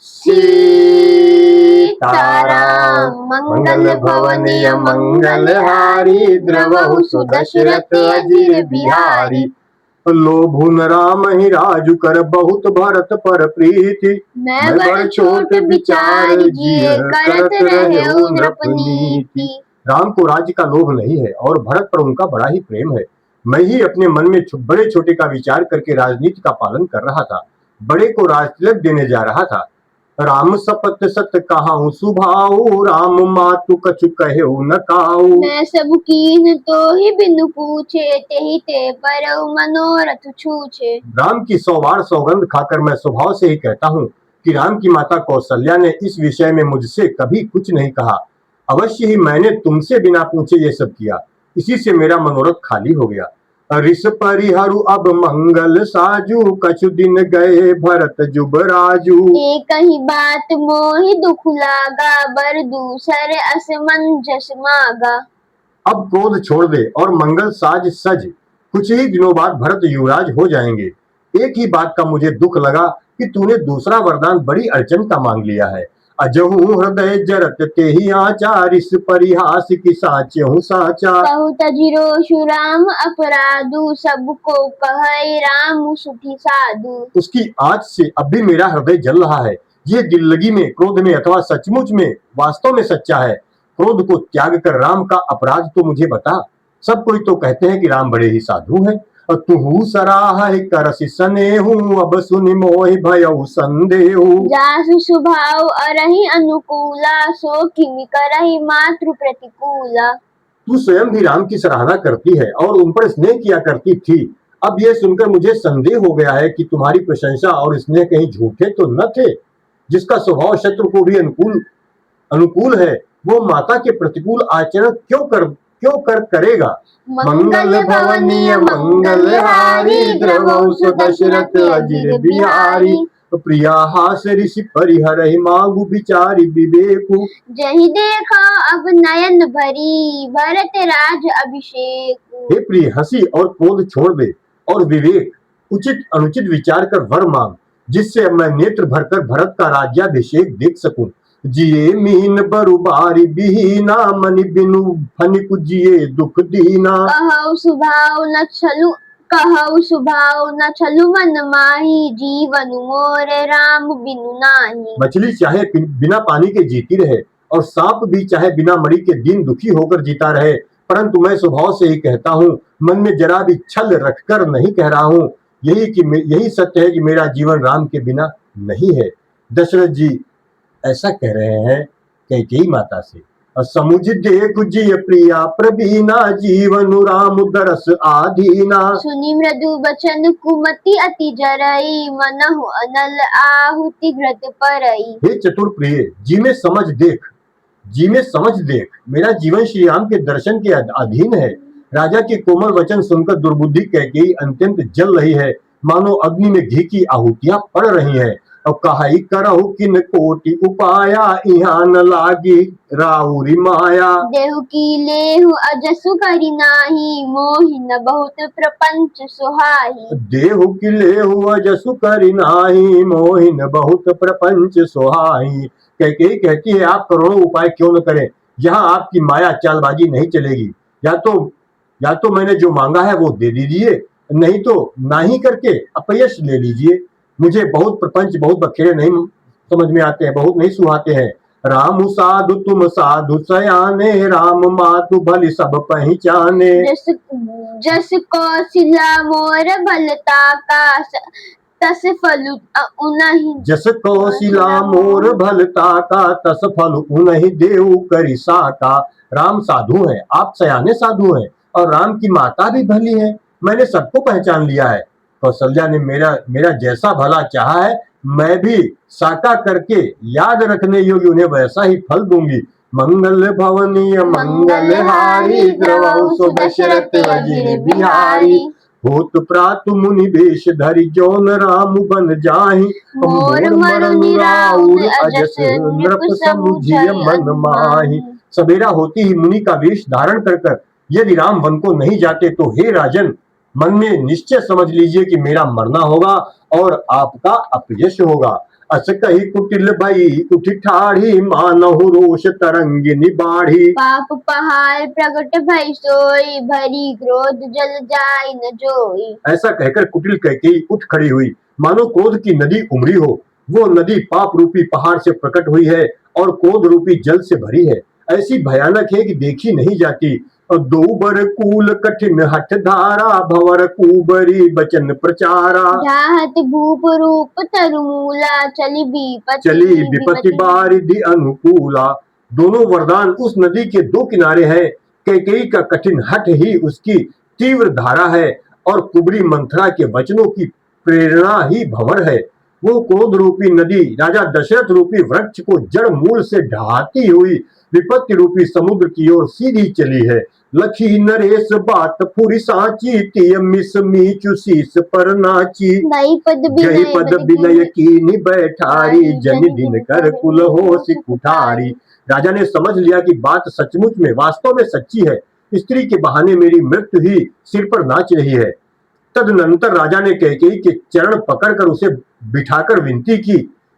सीताराम मंगल भवनीय मंगलहारी द्रवहु सुदशरथ अजिर बिहारी। लोभु न राम ही राजु कर बहुत भरत पर प्रीति। मैं बड़ छोट विचार जिय करत रहे नृपनीति। राम को राज्य का लोभ नहीं है और भरत पर उनका बड़ा ही प्रेम है। मैं ही अपने मन में बड़े छोटे का विचार करके राजनीति का पालन कर रहा था, बड़े को राजतिलक देने जा रहा था। राम सपत सत कहाऊं सुभाऊ, राम मातु कछु कहेऊ न काऊ। मैं सब कीन तो ही बिनु पूछे, तेहि ते परऊ मनोरथ छूछे। राम की 100 बार सौगंध खाकर मैं स्वभाव से ही कहता हूँ कि राम की माता कौशल्या ने इस विषय में मुझसे कभी कुछ नहीं कहा। अवश्य ही मैंने तुमसे बिना पूछे ये सब किया, इसी से मेरा मनोरथ खाली हो गया। ऋष परिहरु अब मंगल साजू, कछु दिन गए भरत जुबराजू। एक ही बात मोहि दुख लागा, बर दूसर असमंजस मागा। अब क्रोध छोड़ दे और मंगल साज सज, कुछ ही दिनों बाद भरत युवराज हो जाएंगे। एक ही बात का मुझे दुख लगा कि तूने दूसरा वरदान बड़ी अड़चन का मांग लिया है। अजहू हृदय जरत तेहि आचार, इस परिहास की साच्यहु साचा। कहु तजिरोषु राम अपराधु, सबको कहै राम सुखी साधु। उसकी आँच से अब भी मेरा हृदय जल रहा है। ये दिल लगी में, क्रोध में अथवा सचमुच में वास्तव में सच्चा है। क्रोध को त्याग कर राम का अपराध तो मुझे बता। सब कोई तो कहते हैं कि राम बड़े ही साधु हैं। तुहु सराह करसि सनेहु, अब सुनि मोहि भयउ संदेहु। जासु स्वभाव अरहि अनुकूला, सो किमि करहि मातृ प्रतिकूला। तू स्वयं भी राम की सराहना करती है और उन पर स्नेह किया करती थी। अब यह सुनकर मुझे संदेह हो गया है कि तुम्हारी प्रशंसा और स्नेह कहीं झूठे तो न थे। जिसका स्वभाव शत्रु को भी अनुकूल है, वो माता के प्रतिकूल आचरण क्यों करेगा। मंगल भवनीय मंगलहारी, द्रवहु सुदशरथ अजिर बिहारी। प्रिया हास ऋषि परिहरहि मांगु विचारि विवेकु। जहि देखा अब नयन भरी, भरत राज अभिषेक। हे प्रिय, हंसी और क्रोध छोड़ दे और विवेक उचित अनुचित विचार कर वर मांग, जिससे मैं नेत्र भरकर भरत का राज्याभिषेक देख सकूं। जिये मीन बरु बारी बिहीना, मनि बिनु फनिकु जिये दुख दीना। कहौ सुभाव न छलु मन माही, जीवन मोरे राम बिनु नाही। मछली चाहे बिना पानी के जीती रहे और सांप भी चाहे बिना मणि के दिन दुखी होकर जीता रहे, परंतु मैं स्वभाव से ही कहता हूँ, मन में जरा भी छल रखकर नहीं कह रहा हूँ। यही सत्य है कि मेरा जीवन राम के बिना नहीं है। दशरथ जी ऐसा कह रहे हैं कैकेयी माता से। समुझ देख जिय प्रिया प्रवीणा, जीवन राम दरस आधीना। सुनि मृदु बचन कुमति अति जरई, मनहु अनल आहुति घृत परई। हे चतुर प्रिय, जी में समझ देख, मेरा जीवन श्री राम के दर्शन के अधीन है। राजा के कोमल वचन सुनकर दुर्बुद्धि कैकेयी अत्यंत जल रही है, मानो अग्नि में घी की आहुतियां पड़ रही हैं। और कहाई करहु किन कोटि उपाया, इहाँ न लागी राउरी माया। देहु की लेहु अजसु करि नाही, मोहि न बहुत प्रपंच सुहाई। देहु की लेहु अजसु करि नाही, मोहि न बहुत प्रपंच सुहाई। कैकेयी कहती है, आप करोड़ों उपाय क्यों न करें, यहाँ आपकी माया चालबाजी नहीं चलेगी। या तो मैंने जो मांगा है वो दे दीजिए, नहीं तो नाही करके अपयश ले लीजिए। मुझे बहुत प्रपंच, बहुत बखेड़े नहीं समझ में आते हैं, बहुत नहीं सुहाते हैं। राम साधु तुम साधु सयाने, राम मातु भली सब पहचाने। जस कौशिला मोर भलता का, तस फलु उनहि। जस कौशिला मोर भलता का, तस फलु उनहि देऊ करि साका। राम साधु है, आप सयाने साधु हैं और राम की माता भी भली है। मैंने सबको पहचान लिया है। कौशल्या ने मेरा जैसा भला चाहा है, मैं भी साका करके याद रखने योग्य उन्हें वैसा ही फल दूंगी। मंगल भवनीय मंगलहारी, द्रवहु सुदशरथ अजिर बिहारी। होत प्रातु मुनि वेश धरि, जौन राम बन जाहि। मोर मरु राउर अजस, नृप समुझिय मन माहि। सवेरा होती ही मुनि का वेश धारण कर यदि राम वन को नहीं जाते तो हे राजन, मन में निश्चय समझ लीजिए कि मेरा मरना होगा और आपका अपयश होगा। अस कही कुटिल भई उठी ठाढ़ी मानहु रोष तरंगिनी बाढ़ी। पाप पहाड़ प्रगट भई सोई भरी क्रोध जल जाय न जोई। ऐसा कहकर कुटिल कैकेयी उठ खड़ी हुई मानो क्रोध की नदी उमड़ी हो। वो नदी पाप रूपी पहाड़ से प्रकट हुई है और क्रोध रूपी जल से भरी है। ऐसी भयानक है कि देखी नहीं जाती। दोबर कूल कठिन हठ धारा भंवर कुबरी बचन प्रचारा। ढाहत भूप रूप तरुमूला चली विपत्ति बारिधि अनुकूला। दोनों वरदान उस नदी के दो किनारे हैं। कैकेयी का कठिन हठ ही उसकी तीव्र धारा है और कुबरी मंथरा के वचनों की प्रेरणा ही भंवर है। वो क्रोध रूपी नदी राजा दशरथ रूपी वृक्ष को जड़ मूल से ढहाती हुई विपत्ति रूपी समुद्र की ओर सीधी चली है। लखी नरेश बात फुरी साची तिय मिस मीचु शीस पर नाची। गई पद विनय कीनी बैठारी जन दिन कर कुल होश कुठारी। राजा ने समझ लिया कि बात सचमुच में वास्तव में सच्ची है। स्त्री के बहाने मेरी मृत्यु ही सिर पर नाच रही है। तदनंतर राजा ने कैकेयी के चरण पकड़कर उसे बिठाकर विनती की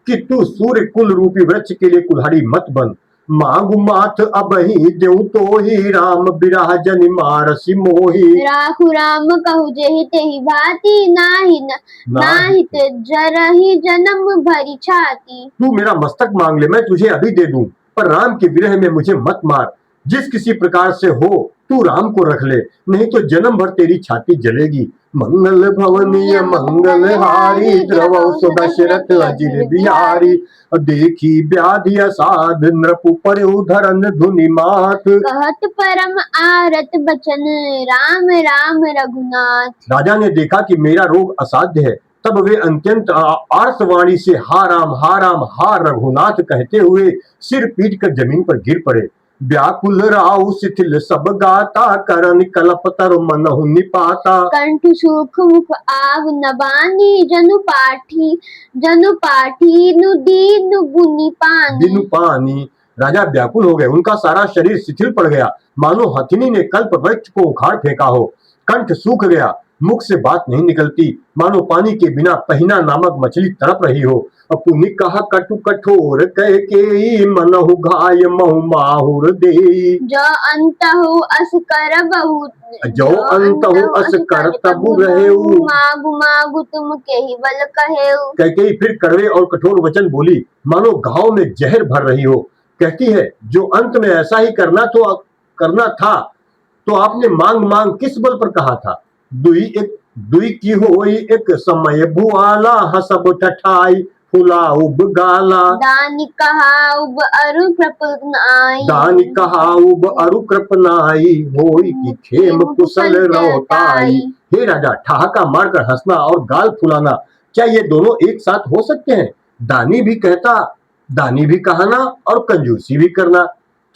कि तू सूर्य कुल रूपी वृक्ष के लिए कुल्हाड़ी मत बन। मांगु माथ अबहि देऊ तो ही राम बिरह जनि मारसी मोही। राखु राम कहु जेहि तेहि भांति नाहित जरहि जन्म भरी छाती। तू मेरा मस्तक मांग ले, मैं तुझे अभी दे दूं, पर राम के विरह में मुझे मत मार। जिस किसी प्रकार से हो तू राम को रख ले, नहीं तो जन्म भर तेरी छाती जलेगी। मंगल भवनीय मंगल हारी द्रवौ सुदशरथ अजिर बिहारी। देखी व्याधि असाध नृपु पर्यु धरन धुनि मात। कहत परम आरत बचन राम राम रघुनाथ। राजा ने देखा कि मेरा रोग असाध्य है। तब वे अत्यंत आर्तवाणी से हा राम हा रघुनाथ कहते हुए सिर पीट कर जमीन पर गिर पड़े। व्याकुल राउ शिथिल सब गाता करन कलप तर मनहु निपाता। कंठ सूख मुख आव नबानी जनु पाठी नु दीनु बुनि पानी। राजा व्याकुल हो गए, उनका सारा शरीर शिथिल पड़ गया मानो हथिनी ने कल्प वृक्ष को उखाड़ फेंका हो। कंठ सूख गया, मुख से बात नहीं निकलती मानो पानी के बिना पहिना नामक मछली तड़प रही हो। पुनि कहा कटु कठोर कैकेयी मनहु घाय महु माहुर देई। जो अंतहु अस कर तबु रहेउ। मागु तुम केहि बल कहेउ। कैकेयी फिर कड़वे और कठोर वचन बोली मानो घाव में जहर भर रही हो। कहती है, जो अंत में ऐसा ही करना था तो आपने मांग किस बल पर कहा था। दुई की होई एक समय भुआला हसब ठठाई फुला उब गाला। दानी कहा उब अरु कृपनाई होई की खेम कुशल रोताई। हे राजा, ठहाका मारकर हंसना और गाल फुलाना, क्या ये दोनों एक साथ हो सकते हैं? दानी भी कहना और कंजूसी भी करना।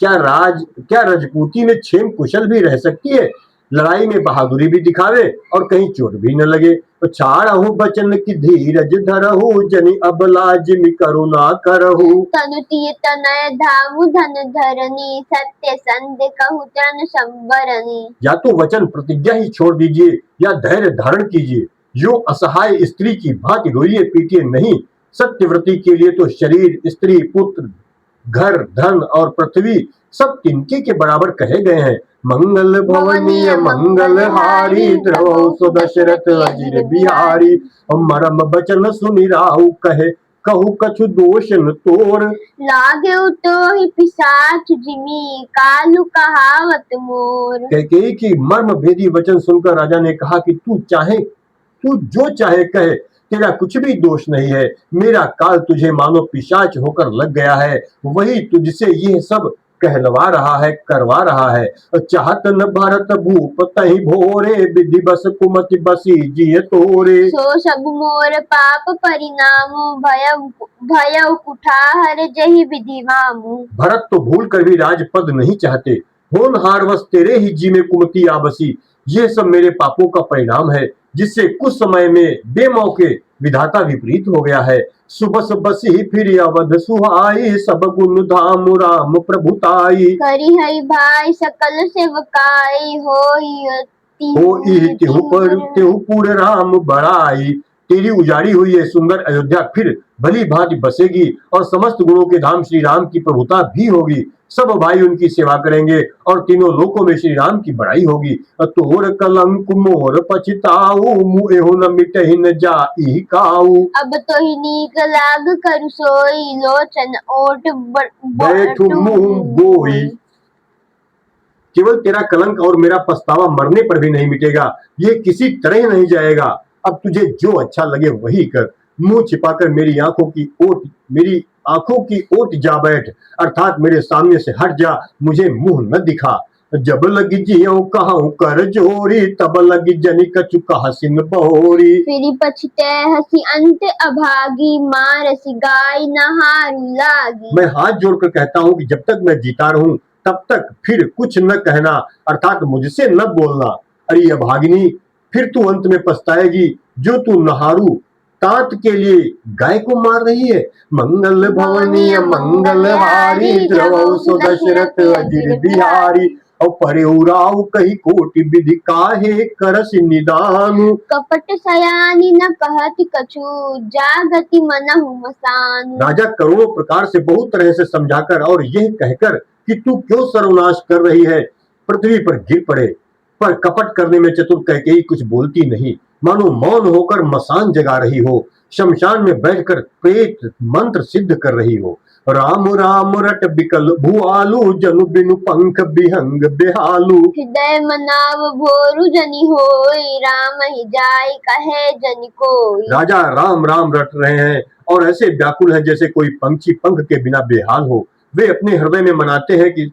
क्या रजपूती में खेम कुशल भी रह सकती है? लड़ाई में बहादुरी भी दिखावे और कहीं चोट भी न लगे। तो छाड़हु बचन की धीरज धरहु जनि अबला जिमि करुणा करहु। तनुतीय तनय धामु धन धरनी सत्य संध कहु तन संबरनी। या तो वचन प्रतिज्ञा ही छोड़ दीजिए या धैर्य धारण कीजिए। यो असहाय स्त्री की भांति रोइए पीटिए नहीं। सत्यव्रती के लिए तो शरीर, स्त्री, पुत्र, घर, धन और पृथ्वी सब तिनके के बराबर कहे गए हैं। मंगल भवनीय मंगल हारी द्रवौ सुदशरथ अजिर बिहारी। मरम बचन सुनि राहु कहु कछु दोष न तोर। लागे तो ही पिशाच जिमी कालू कहावत मोर। कैकेयी की मर्म भेदी वचन सुनकर राजा ने कहा कि तू जो चाहे कहे, तेरा कुछ भी दोष नहीं है। मेरा काल तुझे मानो पिशाच होकर लग गया है, वही तुझसे यह सब कहलवा रहा है, करवा रहा है। चाहत न भरत भूप तहि भोरे विधि बस कुमति बसी जिय तोरे। सो सब मोर पाप परिणामो भयउ कुठार जहि विधि मामु। भरत तो भूल कर भी राजपद नहीं चाहते, होनहार वश तेरे ही जी में कुमति आ बसी। ये सब मेरे पापों का परिणाम है, जिससे कुछ समय में बेमौके विधाता विपरीत हो गया है। सुबस बसी फिर अवध सुहाई सब गुण धाम राम प्रभुताई। करी हई भाई सकल सेवकाई होई तिहु पुर राम बड़ाई। तेरी उजाड़ी हुई ये सुंदर अयोध्या फिर भली भांति बसेगी और समस्त गुणों के धाम श्री राम की प्रभुता भी होगी। सब भाई उनकी सेवा करेंगे और तीनों लोकों में श्री राम की बड़ाई होगी। तोर कलंक मोर पछताऊ मुएहु न मिटहि न जाई काऊ। अब तो ही नीक लाग करु सोई लोचन ओट बैठु मुंह गोई। केवल तेरा कलंक और मेरा पछतावा मरने पर भी नहीं मिटेगा, ये किसी तरह नहीं जाएगा। अब तुझे जो अच्छा लगे वही कर। मुंह छिपाकर मेरी आंखों की ओट जा बैठ, अर्थात मेरे सामने से हट जा, मुझे मुंह न दिखा। जब लगी जियो कहूं कर जोरी, तब लगी जनी कछु कहसिन बहोरी। फिर पछते हसी अंत अभागी, मारसी गाय नहारू लागी। मैं हाथ जोड़कर कहता हूं कि जब तक मैं जीता रहूं तब तक फिर कुछ न कहना, अर्थात मुझसे न बोलना। अरे अभागिनी, फिर तू अंत में पछताएगी जो तू नहारू तात के लिए गाय को मार रही है। मंगल भवनीय मंगलहारी, द्रवौ सो दशरथ अजिर बिहारी। और परिउराऊ कही कोटि विधि काहे करसि निदानु। कपट सयानी न कहति कछु, जागति मनहु मसानु। राजा करोड़ों प्रकार से बहुत तरह से समझाकर और यह कहकर कि तू क्यों सर्वनाश कर रही है, पृथ्वी पर गिर पड़े, पर कपट करने में चतुर कैकेयी कुछ बोलती नहीं, मानो मौन होकर मसान जगा रही हो, शमशान में बैठकर प्रेत मंत्र सिद्ध कर रही हो। राम राम रट बिकल भुआलू, जनु बिनु पंख बिहंग बेहालू। हृदय मनाव भोरु जनि होई, राम ही जाय कहे जनि कोई। राजा राम राम रट रहे हैं और ऐसे व्याकुल हैं जैसे कोई पंछी पंख के बिना बेहाल हो। वे अपने हृदय में मनाते हैं कि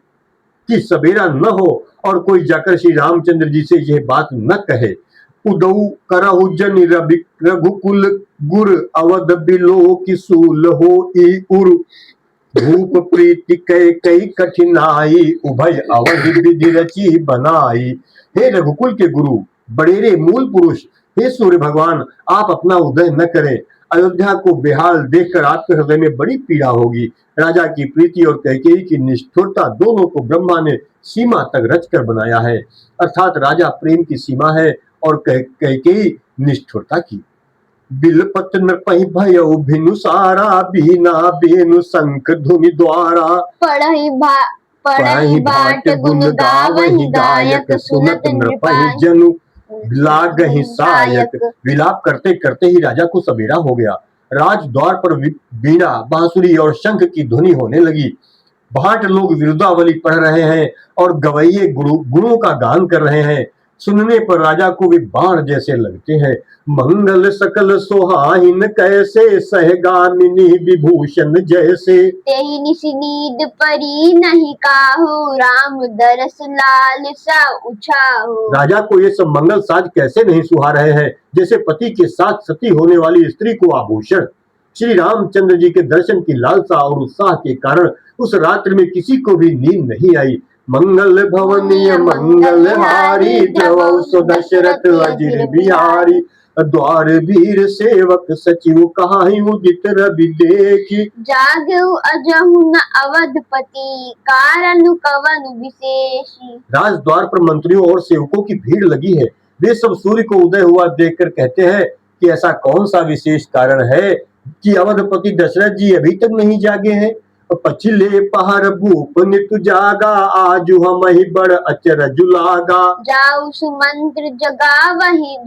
सवेरा न हो और कोई जाकर श्री रामचंद्र जी से यह बात न कहे। उदऊ करहु जनि रघुकुल गुर, अवध बिलो की सूल हो ई उर। भूप प्रीति कई कठिनाई, उभय अवधि विधि रची बनाई। हे रघुकुल के गुरु, बड़ेरे मूल पुरुष, हे सूर्य भगवान, आप अपना उदय न करें। अयोध्या को बेहाल देखकर आपके हृदय में बड़ी पीड़ा होगी। राजा की प्रीति और कैकेयी की निष्ठुरता दोनों को ब्रह्मा ने सीमा तक रचकर बनाया है, अर्थात राजा प्रेम की सीमा है और कैकेयी निष्ठुरता की। बिलपत नृपहि भयउ भिनु सारा, बीना बेनु शंख धुनि द्वारा। पढ़हि बाट गुण गावहि गायक, सुनत नृपहि जनु लागहि सायक। विलाप करते करते ही राजा को सवेरा हो गया। राज द्वार पर बीड़ा, बांसुरी और शंख की ध्वनि होने लगी। भाट लोग विरुदावली पढ़ रहे हैं और गवैये गुणों का गान कर रहे हैं। सुनने पर राजा को वे बाण जैसे लगते हैं। मंगल सकल सोहाइन कैसे, सहगामिनी विभूषण जैसे। तेहि निसि नींद परी नहीं काहू, राम दरस लाल सा उछाहू। राजा को ये सब मंगल साज कैसे नहीं सुहा रहे हैं, जैसे पति के साथ सती होने वाली स्त्री को आभूषण। श्री रामचंद्र जी के दर्शन की लालसा और उत्साह के कारण उस रात्रि में किसी को भी नींद नहीं आई। मंगल भवनीय मंगलहारी, द्रवौ सो दशरथ अजिर बिहारी। द्वार वीर सेवक सचिव कहाई उदित रवि देखी। जागेउ अजहु न अवधपति, कारण कवन विशेषी। राज द्वार पर मंत्रियों और सेवकों की भीड़ लगी है। वे सब सूर्य को उदय हुआ देखकर कहते हैं कि ऐसा कौन सा विशेष कारण है कि अवधपति दशरथ जी अभी तक नहीं जागे हैं। पछिले पहर भूप नित जागा, आजु हमहि बड़ अचरज लागा। जाऊ सुमंत्र जगावहु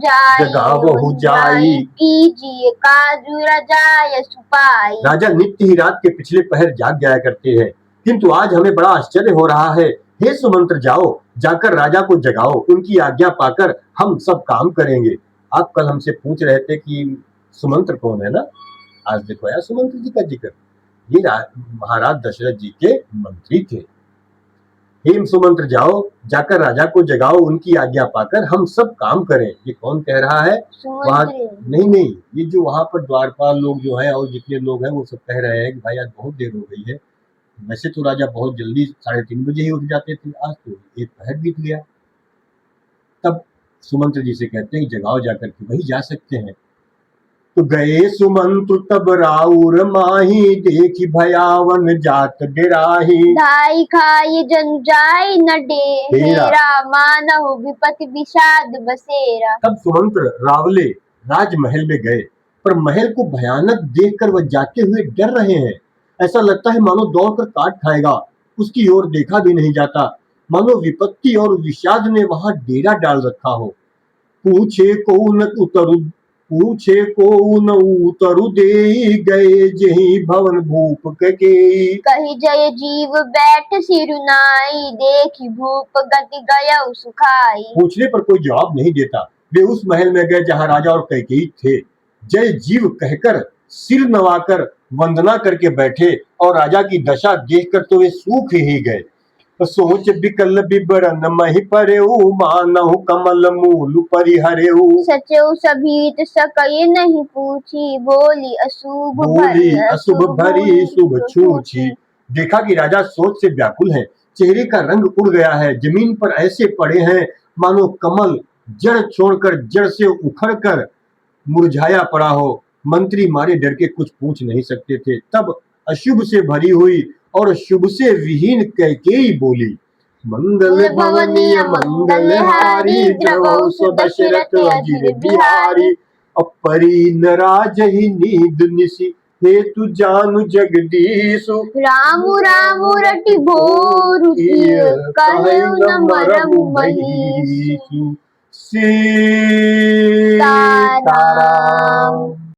जाई, कीजिए काजु रजाय सुपाई। राजा नित्य ही रात के पिछले पहर जाग जाया करते हैं, किंतु आज हमें बड़ा आश्चर्य हो रहा है। हे सुमंत्र, जाओ, जाकर राजा को जगाओ, उनकी आज्ञा पाकर हम सब काम करेंगे। आप कल हमसे पूछ रहे थे कि सुमंत्र कौन है ना, आज देखो यार सुमंत्र जी का जिक्र। ये महाराज दशरथ जी के मंत्री थे। हेम सुमंत्र, जाओ, जाकर राजा को जगाओ, उनकी आज्ञा पाकर हम सब काम करें। ये कौन कह रहा है? वहां नहीं, ये जो वहां पर द्वारपाल लोग जो है और जितने लोग हैं वो सब कह रहे हैं कि भाई आज बहुत देर हो गई है। वैसे तो राजा बहुत जल्दी 3:30 बजे ही उठ जाते थे, आज तो एक पहर बीत गया। तब सुमंत्र जी से कहते हैं जगाओ, जाकर के वही जा सकते हैं। तो गए सुमंत्र तब राउर माही, देखी भयावन जात डेराही। धाई खाई जन जाय न डेरा, मानहु विपति विषाद बसेरा। तब सुमंत्र रावले राजमहल में गए पर महल को भयानक देखकर वह जाते हुए डर रहे हैं। ऐसा लगता है मानो दौड़कर काट खाएगा। उसकी ओर देखा भी नहीं जाता, मानो विपत्ति और विषाद ने वहां डेरा डाल रखा हो। पूछे को न उतरु पूछे को न उतरु दे गए जही भवन भूप के। कही जय जीव बैठ सिरुनाई, देखी भूप गति गया सुखाई। पूछने पर कोई जवाब नहीं देता। वे उस महल में गए जहां राजा और कैकेयी थे। जय जीव कहकर सिर नवाकर वंदना करके बैठे और राजा की दशा देखकर तो वे सूख ही गए। सोच बिकल बिबरन मही परेऊ, मानहु कमल मूल परिहरेऊ। सचेऊ सभीत सकई नहीं पूछी, बोली अशुभ भरी शुभ छूछी। देखा कि राजा सोच से व्याकुल है, चेहरे का रंग उड़ गया है, जमीन पर ऐसे पड़े हैं मानो कमल जड़ छोड़कर जड़ से उखड़कर मुरझाया पड़ा हो। मंत्री मारे डर के कुछ पूछ नहीं सकते थे। तब अशुभ से भरी हुई और शुभ से विहीन कैकेयी बोली, मंगल भवनीय मंगलहारी, द्रवौ सो दशरथ अजिर बिहारी। अपरी न राजहि नींद निसी, हेतु जानु जगदीशु। रामु रामु रटि भोरु सिय, कहउ न मरहु महिषु। सीताराम।